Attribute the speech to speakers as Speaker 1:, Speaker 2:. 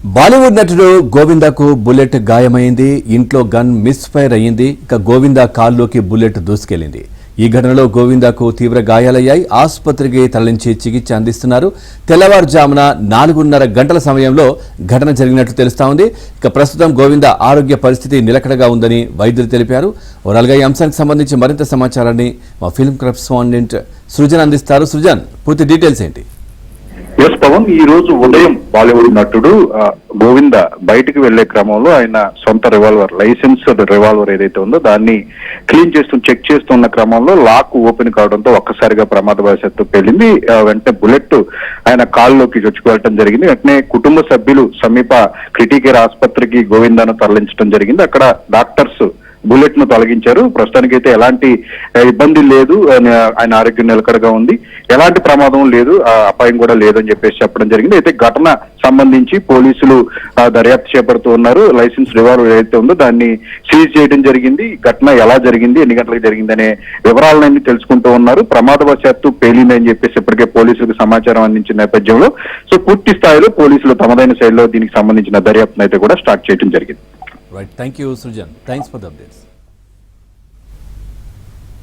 Speaker 1: బాలీవుడ్ నటుడు గోవిందాకు బుల్లెట్ గాయమైంది. ఇంట్లో gun miss fire అయ్యింది. ఇక గోవిందా కాల్లోకి బుల్లెట్ దూసుకెళ్లింది. ఈ ఘటనలో గోవిందాకు తీవ్ర గాయాలయ్యాయి. ఆసుపత్రికి తరలించి చికిత్స అందిస్తున్నారు. తెల్లవారుజామున 4:30 గంటల సమయంలో ఘటన జరిగినట్లు తెలుస్తా ఉంది. ఇక ప్రస్తుతం గోవిందా ఆరోగ్య పరిస్థితి నిలకడగా ఉందని వైద్యులు తెలిపారు. ఓవరాల్గా ఈ అంశానికి సంబంధించి మరింత సమాచారాన్ని మా ఫిల్మ్ కరెస్పాండెంట్ సృజన్ అందిస్తారు. సృజన్, పూర్తి డీటెయిల్స్ ఏంటి?
Speaker 2: ఎస్ పవన్, ఈ రోజు ఉదయం బాలీవుడ్ నటుడు గోవింద బయటికి వెళ్లే క్రమంలో ఆయన సొంత రివాల్వర్, లైసెన్స్డ్ రివాల్వర్ ఏదైతే ఉందో దాన్ని క్లీన్ చెక్ చేస్తున్న క్రమంలో లాక్ ఓపెన్ కావడంతో ఒక్కసారిగా ప్రమాదవశాత్తు పేలింది. వెంటనే బుల్లెట్ ఆయన కాల్లోకి చొచ్చుకువెళ్ళడం జరిగింది. వెంటనే కుటుంబ సభ్యులు సమీప క్రిటికేర్ ఆసుపత్రికి గోవిందాను తరలించడం జరిగింది. అక్కడ డాక్టర్స్ బుల్లెట్ ను తొలగించారు. ప్రస్తుతానికైతే ఎలాంటి ఇబ్బంది లేదు, ఆయన ఆరోగ్యం నిలకడగా ఉంది, ఎలాంటి ప్రమాదం లేదు, అపాయం కూడా లేదని చెప్పేసి చెప్పడం జరిగింది. అయితే ఘటన సంబంధించి పోలీసులు దర్యాప్తు చేపడుతూ ఉన్నారు. లైసెన్స్ రివాల్వర్ ఏదైతే ఉందో దాన్ని సీజ్ చేయడం జరిగింది. ఘటన ఎలా జరిగింది, ఎన్ని గంటలకు జరిగింది అనే వివరాలన్నీ తెలుసుకుంటూ ఉన్నారు. ప్రమాదవశాత్తు పేలిందని చెప్పేసి ఇప్పటికే పోలీసులకు సమాచారం అందించిన నేపథ్యంలో పూర్తి స్థాయిలో పోలీసులు తమదైన శైలిలో దీనికి సంబంధించిన దర్యాప్తును అయితే కూడా స్టార్ట్ చేయడం జరిగింది.
Speaker 1: Right. Thank you, Srujan. Thanks for the updates.